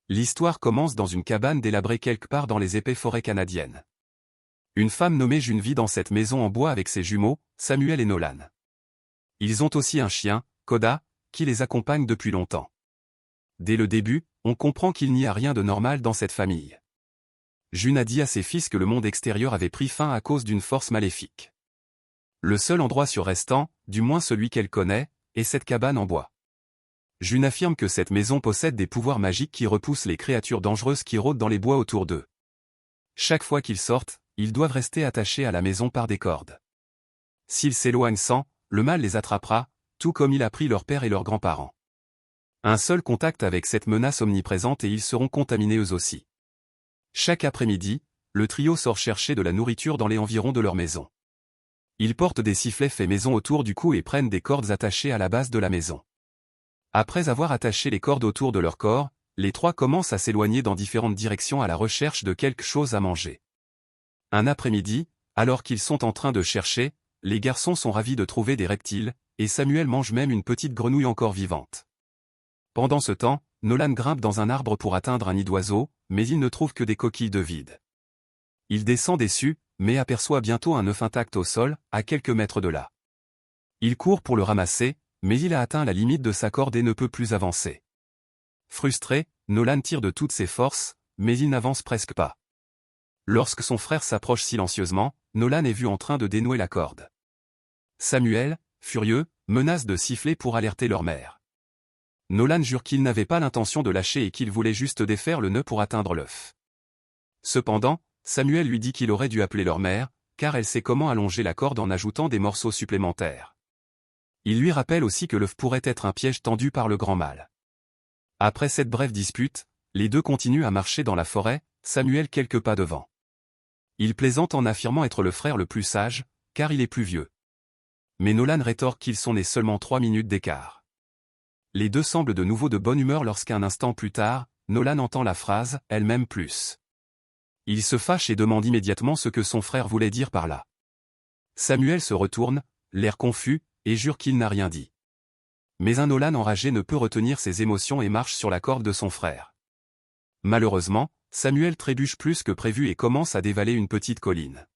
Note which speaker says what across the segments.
Speaker 1: L'histoire commence dans une cabane délabrée quelque part dans les épais forêts canadiennes. Une femme nommée June vit dans cette maison en bois avec ses jumeaux, Samuel et Nolan. Ils ont aussi un chien, Koda, qui les accompagne depuis longtemps. Dès le début, on comprend qu'il n'y a rien de normal dans cette famille. June a dit à ses fils que le monde extérieur avait pris fin à cause d'une force maléfique. Le seul endroit sûr restant, du moins celui qu'elle connaît, est cette cabane en bois. June affirme que cette maison possède des pouvoirs magiques qui repoussent les créatures dangereuses qui rôdent dans les bois autour d'eux. Chaque fois qu'ils sortent, ils doivent rester attachés à la maison par des cordes. S'ils s'éloignent sans, le mal les attrapera, tout comme il a pris leur père et leurs grands-parents. Un seul contact avec cette menace omniprésente et ils seront contaminés eux aussi. Chaque après-midi, le trio sort chercher de la nourriture dans les environs de leur maison. Ils portent des sifflets faits maison autour du cou et prennent des cordes attachées à la base de la maison. Après avoir attaché les cordes autour de leur corps, les trois commencent à s'éloigner dans différentes directions à la recherche de quelque chose à manger. Un après-midi, alors qu'ils sont en train de chercher, les garçons sont ravis de trouver des reptiles, et Samuel mange même une petite grenouille encore vivante. Pendant ce temps, Nolan grimpe dans un arbre pour atteindre un nid d'oiseau, mais il ne trouve que des coquilles de vide. Il descend déçu, mais aperçoit bientôt un œuf intact au sol, à quelques mètres de là. Il court pour le ramasser, mais il a atteint la limite de sa corde et ne peut plus avancer. Frustré, Nolan tire de toutes ses forces, mais il n'avance presque pas. Lorsque son frère s'approche silencieusement, Nolan est vu en train de dénouer la corde. Samuel, furieux, menace de siffler pour alerter leur mère. Nolan jure qu'il n'avait pas l'intention de lâcher et qu'il voulait juste défaire le nœud pour atteindre l'œuf. Cependant, Samuel lui dit qu'il aurait dû appeler leur mère, car elle sait comment allonger la corde en ajoutant des morceaux supplémentaires. Il lui rappelle aussi que l'œuf pourrait être un piège tendu par le grand mal. Après cette brève dispute, les deux continuent à marcher dans la forêt, Samuel quelques pas devant. Il plaisante en affirmant être le frère le plus sage, car il est plus vieux. Mais Nolan rétorque qu'ils sont nés seulement 3 minutes d'écart. Les deux semblent de nouveau de bonne humeur lorsqu'un instant plus tard, Nolan entend la phrase « elle m'aime plus ». Il se fâche et demande immédiatement ce que son frère voulait dire par là. Samuel se retourne, l'air confus, et jure qu'il n'a rien dit. Mais un Nolan enragé ne peut retenir ses émotions et marche sur la corde de son frère. Malheureusement, Samuel trébuche plus que prévu et commence à dévaler une petite colline.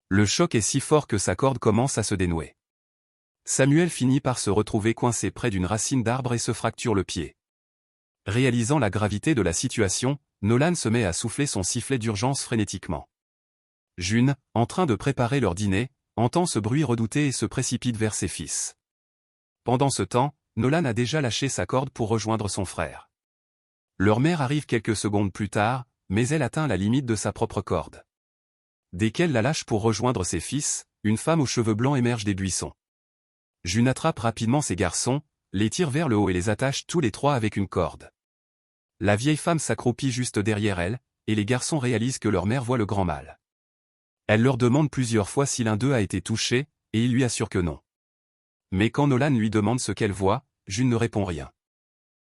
Speaker 1: Le choc est si fort que sa corde commence à se dénouer. Samuel finit par se retrouver coincé près d'une racine d'arbre et se fracture le pied. Réalisant la gravité de la situation, Nolan se met à souffler son sifflet d'urgence frénétiquement. June, en train de préparer leur dîner, entend ce bruit redouté et se précipite vers ses fils. Pendant ce temps, Nolan a déjà lâché sa corde pour rejoindre son frère. Leur mère arrive quelques secondes plus tard, mais elle atteint la limite de sa propre corde. Dès qu'elle la lâche pour rejoindre ses fils, une femme aux cheveux blancs émerge des buissons. June attrape rapidement ses garçons, les tire vers le haut et les attache tous les trois avec une corde. La vieille femme s'accroupit juste derrière elle, et les garçons réalisent que leur mère voit le grand mal. Elle leur demande plusieurs fois si l'un d'eux a été touché, et il lui assure que non. Mais quand Nolan lui demande ce qu'elle voit, June ne répond rien.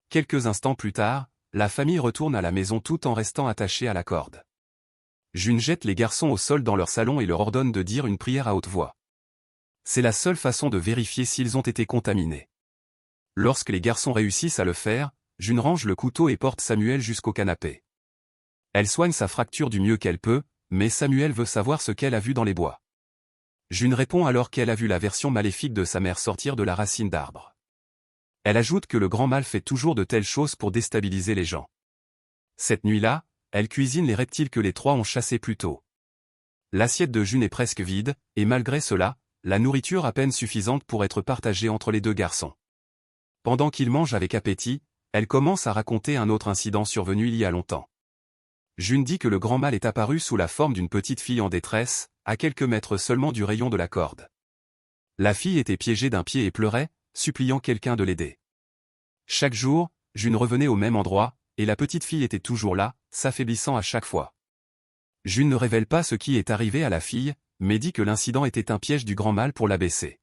Speaker 1: Quelques instants plus tard, la famille retourne à la maison tout en restant attachée à la corde. June jette les garçons au sol dans leur salon et leur ordonne de dire une prière à haute voix. C'est la seule façon de vérifier s'ils ont été contaminés. Lorsque les garçons réussissent à le faire, June range le couteau et porte Samuel jusqu'au canapé. Elle soigne sa fracture du mieux qu'elle peut, mais Samuel veut savoir ce qu'elle a vu dans les bois. June répond alors qu'elle a vu la version maléfique de sa mère sortir de la racine d'arbre. Elle ajoute que le grand mal fait toujours de telles choses pour déstabiliser les gens. Cette nuit-là, elle cuisine les reptiles que les trois ont chassés plus tôt. L'assiette de June est presque vide, et malgré cela, la nourriture à peine suffisante pour être partagée entre les deux garçons. Pendant qu'ils mangent avec appétit, elle commence à raconter un autre incident survenu il y a longtemps. June dit que le grand mal est apparu sous la forme d'une petite fille en détresse, à quelques mètres seulement du rayon de la corde. La fille était piégée d'un pied et pleurait, suppliant quelqu'un de l'aider. Chaque jour, June revenait au même endroit, et la petite fille était toujours là, s'affaiblissant à chaque fois. June ne révèle pas ce qui est arrivé à la fille, mais dit que l'incident était un piège du grand mal pour l'abaisser.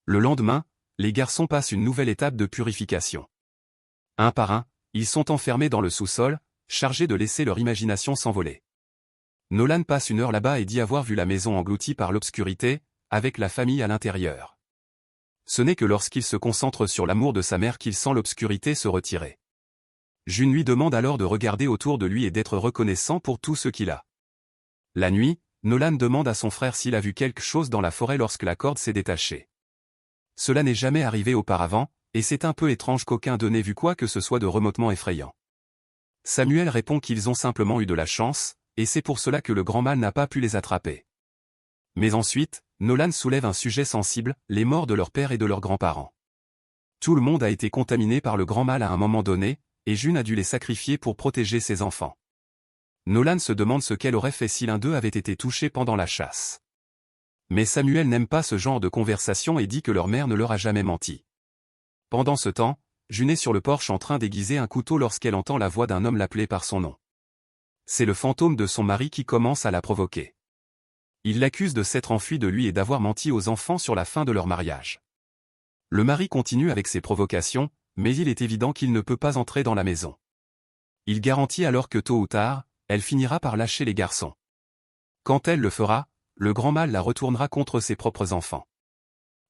Speaker 1: Le lendemain, les garçons passent une nouvelle étape de purification. Un par un, ils sont enfermés dans le sous-sol, chargés de laisser leur imagination s'envoler. Nolan passe une heure là-bas et dit avoir vu la maison engloutie par l'obscurité, avec la famille à l'intérieur. Ce n'est que lorsqu'il se concentre sur l'amour de sa mère qu'il sent l'obscurité se retirer. June lui demande alors de regarder autour de lui et d'être reconnaissant pour tout ce qu'il a. La nuit, Nolan demande à son frère s'il a vu quelque chose dans la forêt lorsque la corde s'est détachée. Cela n'est jamais arrivé auparavant, et c'est un peu étrange qu'aucun d'eux n'ait vu quoi que ce soit de remottement effrayant. Samuel répond qu'ils ont simplement eu de la chance, et c'est pour cela que le grand mal n'a pas pu les attraper. Mais ensuite, Nolan soulève un sujet sensible, les morts de leur père et de leurs grands-parents. Tout le monde a été contaminé par le grand mal à un moment donné, et June a dû les sacrifier pour protéger ses enfants. Nolan se demande ce qu'elle aurait fait si l'un d'eux avait été touché pendant la chasse. Mais Samuel n'aime pas ce genre de conversation et dit que leur mère ne leur a jamais menti. Pendant ce temps, June est sur le porche en train d'aiguiser un couteau lorsqu'elle entend la voix d'un homme l'appeler par son nom. C'est le fantôme de son mari qui commence à la provoquer. Il l'accuse de s'être enfui de lui et d'avoir menti aux enfants sur la fin de leur mariage. Le mari continue avec ses provocations, mais il est évident qu'il ne peut pas entrer dans la maison. Il garantit alors que tôt ou tard, elle finira par lâcher les garçons. Quand elle le fera, le grand mal la retournera contre ses propres enfants.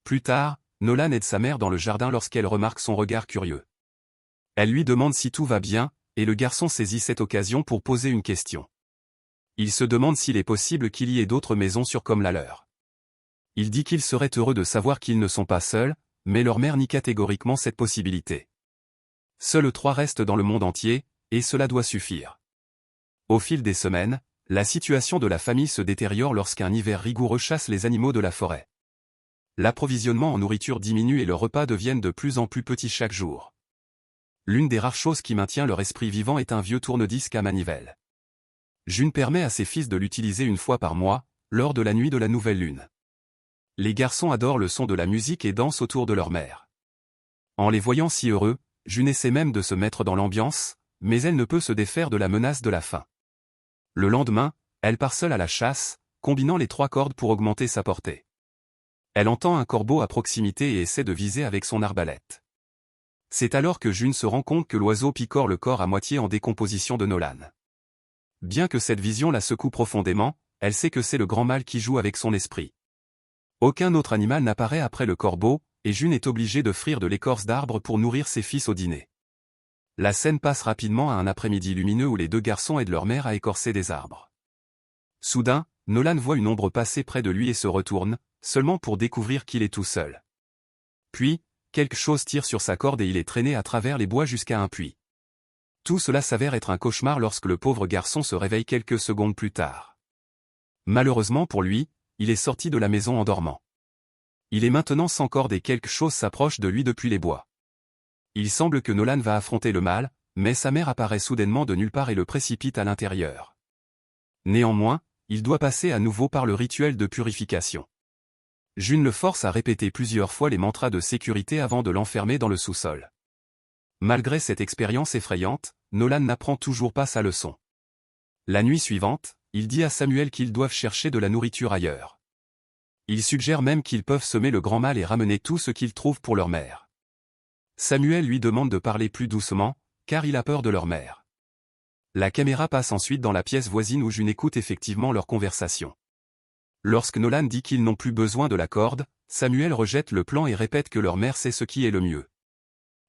Speaker 1: Plus tard, Nolan aide sa mère dans le jardin lorsqu'elle remarque son regard curieux. Elle lui demande si tout va bien, et le garçon saisit cette occasion pour poser une question. Il se demande s'il est possible qu'il y ait d'autres maisons sûres comme la leur. Il dit qu'il serait heureux de savoir qu'ils ne sont pas seuls, mais leur mère nie catégoriquement cette possibilité. Seuls 3 restent dans le monde entier, et cela doit suffire. Au fil des semaines, la situation de la famille se détériore lorsqu'un hiver rigoureux chasse les animaux de la forêt. L'approvisionnement en nourriture diminue et leurs repas deviennent de plus en plus petits chaque jour. L'une des rares choses qui maintient leur esprit vivant est un vieux tourne-disque à manivelle. June permet à ses fils de l'utiliser une fois par mois, lors de la nuit de la nouvelle lune. Les garçons adorent le son de la musique et dansent autour de leur mère. En les voyant si heureux, June essaie même de se mettre dans l'ambiance, mais elle ne peut se défaire de la menace de la faim. Le lendemain, elle part seule à la chasse, combinant les 3 cordes pour augmenter sa portée. Elle entend un corbeau à proximité et essaie de viser avec son arbalète. C'est alors que June se rend compte que l'oiseau picore le corps à moitié en décomposition de Nolan. Bien que cette vision la secoue profondément, elle sait que c'est le grand mal qui joue avec son esprit. Aucun autre animal n'apparaît après le corbeau, et June est obligée de frire de l'écorce d'arbre pour nourrir ses fils au dîner. La scène passe rapidement à un après-midi lumineux où les 2 garçons aident leur mère à écorcer des arbres. Soudain, Nolan voit une ombre passer près de lui et se retourne, seulement pour découvrir qu'il est tout seul. Puis, quelque chose tire sur sa corde et il est traîné à travers les bois jusqu'à un puits. Tout cela s'avère être un cauchemar lorsque le pauvre garçon se réveille quelques secondes plus tard. Malheureusement pour lui, il est sorti de la maison en dormant. Il est maintenant sans corde et quelque chose s'approche de lui depuis les bois. Il semble que Nolan va affronter le mal, mais sa mère apparaît soudainement de nulle part et le précipite à l'intérieur. Néanmoins, il doit passer à nouveau par le rituel de purification. June le force à répéter plusieurs fois les mantras de sécurité avant de l'enfermer dans le sous-sol. Malgré cette expérience effrayante, Nolan n'apprend toujours pas sa leçon. La nuit suivante, il dit à Samuel qu'ils doivent chercher de la nourriture ailleurs. Il suggère même qu'ils peuvent semer le grand mal et ramener tout ce qu'ils trouvent pour leur mère. Samuel lui demande de parler plus doucement, car il a peur de leur mère. La caméra passe ensuite dans la pièce voisine où June écoute effectivement leur conversation. Lorsque Nolan dit qu'ils n'ont plus besoin de la corde, Samuel rejette le plan et répète que leur mère sait ce qui est le mieux.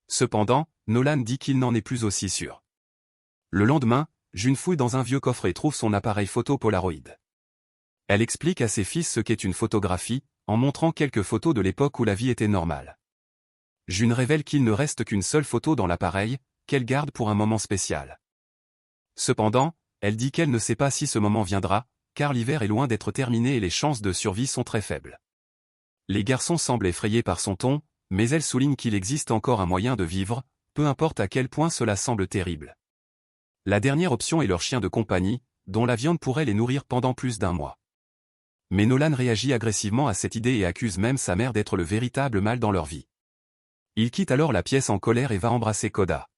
Speaker 1: Cependant, Nolan dit qu'il n'en est plus aussi sûr. Le lendemain, June fouille dans un vieux coffre et trouve son appareil photo Polaroid. Elle explique à ses fils ce qu'est une photographie, en montrant quelques photos de l'époque où la vie était normale. June révèle qu'il ne reste qu'une seule photo dans l'appareil, qu'elle garde pour un moment spécial. Cependant, elle dit qu'elle ne sait pas si ce moment viendra, car l'hiver est loin d'être terminé et les chances de survie sont très faibles. Les garçons semblent effrayés par son ton, mais elle souligne qu'il existe encore un moyen de vivre, peu importe à quel point cela semble terrible. La dernière option est leur chien de compagnie, dont la viande pourrait les nourrir pendant plus d'1 mois. Mais Nolan réagit agressivement à cette idée et accuse même sa mère d'être le véritable mal dans leur vie. Il quitte alors la pièce en colère et va embrasser Koda.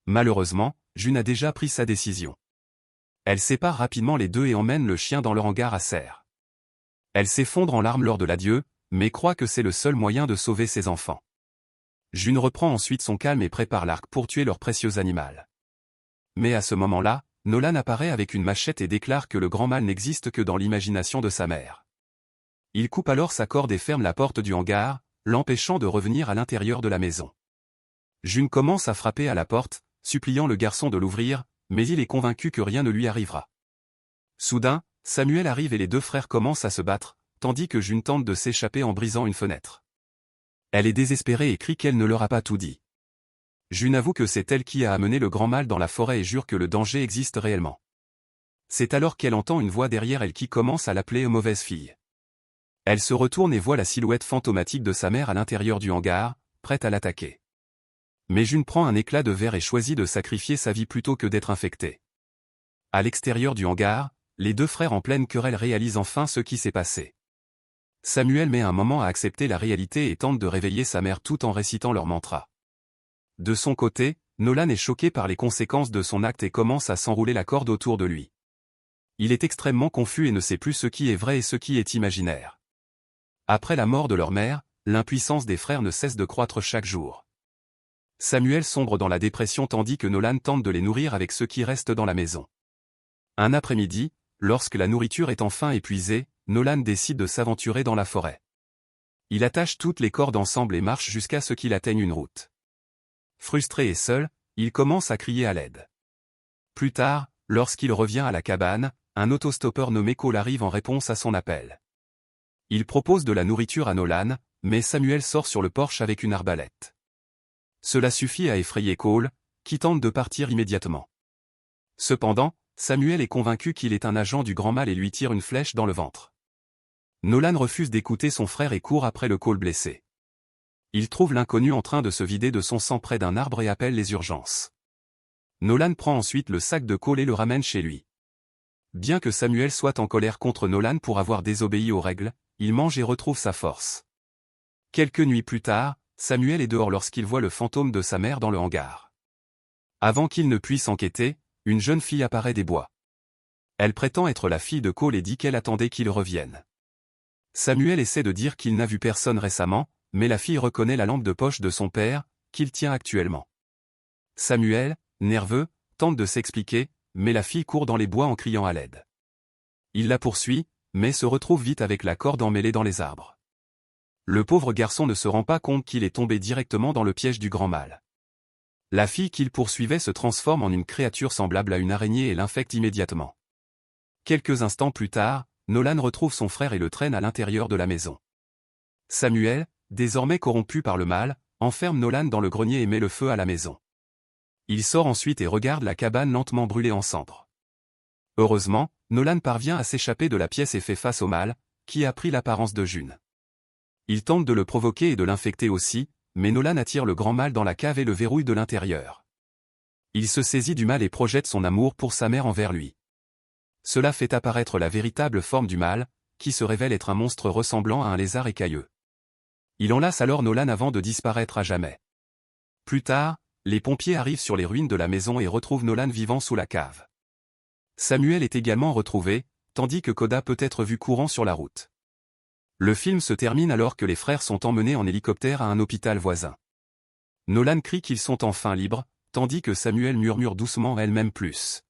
Speaker 1: Malheureusement, June a déjà pris sa décision. Elle sépare rapidement les deux et emmène le chien dans leur hangar à serre. Elle s'effondre en larmes lors de l'adieu, mais croit que c'est le seul moyen de sauver ses enfants. June reprend ensuite son calme et prépare l'arc pour tuer leur précieux animal. Mais à ce moment-là, Nolan apparaît avec une machette et déclare que le grand mal n'existe que dans l'imagination de sa mère. Il coupe alors sa corde et ferme la porte du hangar, l'empêchant de revenir à l'intérieur de la maison. June commence à frapper à la porte, suppliant le garçon de l'ouvrir, mais il est convaincu que rien ne lui arrivera. Soudain, Samuel arrive et les deux frères commencent à se battre, tandis que June tente de s'échapper en brisant une fenêtre. Elle est désespérée et crie qu'elle ne leur a pas tout dit. June avoue que c'est elle qui a amené le grand mal dans la forêt et jure que le danger existe réellement. C'est alors qu'elle entend une voix derrière elle qui commence à l'appeler mauvaise fille. Elle se retourne et voit la silhouette fantomatique de sa mère à l'intérieur du hangar, prête à l'attaquer. Mais June prend un éclat de verre et choisit de sacrifier sa vie plutôt que d'être infectée. À l'extérieur du hangar, les deux frères en pleine querelle réalisent enfin ce qui s'est passé. Samuel met un moment à accepter la réalité et tente de réveiller sa mère tout en récitant leur mantra. De son côté, Nolan est choqué par les conséquences de son acte et commence à s'enrouler la corde autour de lui. Il est extrêmement confus et ne sait plus ce qui est vrai et ce qui est imaginaire. Après la mort de leur mère, l'impuissance des frères ne cesse de croître chaque jour. Samuel sombre dans la dépression tandis que Nolan tente de les nourrir avec ce qui reste dans la maison. Un après-midi, lorsque la nourriture est enfin épuisée, Nolan décide de s'aventurer dans la forêt. Il attache toutes les cordes ensemble et marche jusqu'à ce qu'il atteigne une route. Frustré et seul, il commence à crier à l'aide. Plus tard, lorsqu'il revient à la cabane, un autostoppeur nommé Cole arrive en réponse à son appel. Il propose de la nourriture à Nolan, mais Samuel sort sur le porche avec une arbalète. Cela suffit à effrayer Cole, qui tente de partir immédiatement. Cependant, Samuel est convaincu qu'il est un agent du grand mal et lui tire une flèche dans le ventre. Nolan refuse d'écouter son frère et court après le Cole blessé. Il trouve l'inconnu en train de se vider de son sang près d'un arbre et appelle les urgences. Nolan prend ensuite le sac de Cole et le ramène chez lui. Bien que Samuel soit en colère contre Nolan pour avoir désobéi aux règles, il mange et retrouve sa force. Quelques nuits plus tard, Samuel est dehors lorsqu'il voit le fantôme de sa mère dans le hangar. Avant qu'il ne puisse enquêter, une jeune fille apparaît des bois. Elle prétend être la fille de Cole et dit qu'elle attendait qu'il revienne. Samuel essaie de dire qu'il n'a vu personne récemment, mais la fille reconnaît la lampe de poche de son père, qu'il tient actuellement. Samuel, nerveux, tente de s'expliquer, mais la fille court dans les bois en criant à l'aide. Il la poursuit, mais se retrouve vite avec la corde emmêlée dans les arbres. Le pauvre garçon ne se rend pas compte qu'il est tombé directement dans le piège du grand mal. La fille qu'il poursuivait se transforme en une créature semblable à une araignée et l'infecte immédiatement. Quelques instants plus tard, Nolan retrouve son frère et le traîne à l'intérieur de la maison. Samuel, désormais corrompu par le mal, enferme Nolan dans le grenier et met le feu à la maison. Il sort ensuite et regarde la cabane lentement brûler en cendres. Heureusement, Nolan parvient à s'échapper de la pièce et fait face au mal, qui a pris l'apparence de June. Il tente de le provoquer et de l'infecter aussi, mais Nolan attire le grand mal dans la cave et le verrouille de l'intérieur. Il se saisit du mal et projette son amour pour sa mère envers lui. Cela fait apparaître la véritable forme du mal, qui se révèle être un monstre ressemblant à un lézard écailleux. Il enlace alors Nolan avant de disparaître à jamais. Plus tard, les pompiers arrivent sur les ruines de la maison et retrouvent Nolan vivant sous la cave. Samuel est également retrouvé, tandis que Koda peut être vu courant sur la route. Le film se termine alors que les frères sont emmenés en hélicoptère à un hôpital voisin. Nolan crie qu'ils sont enfin libres, tandis que Samuel murmure doucement elle m'aime plus.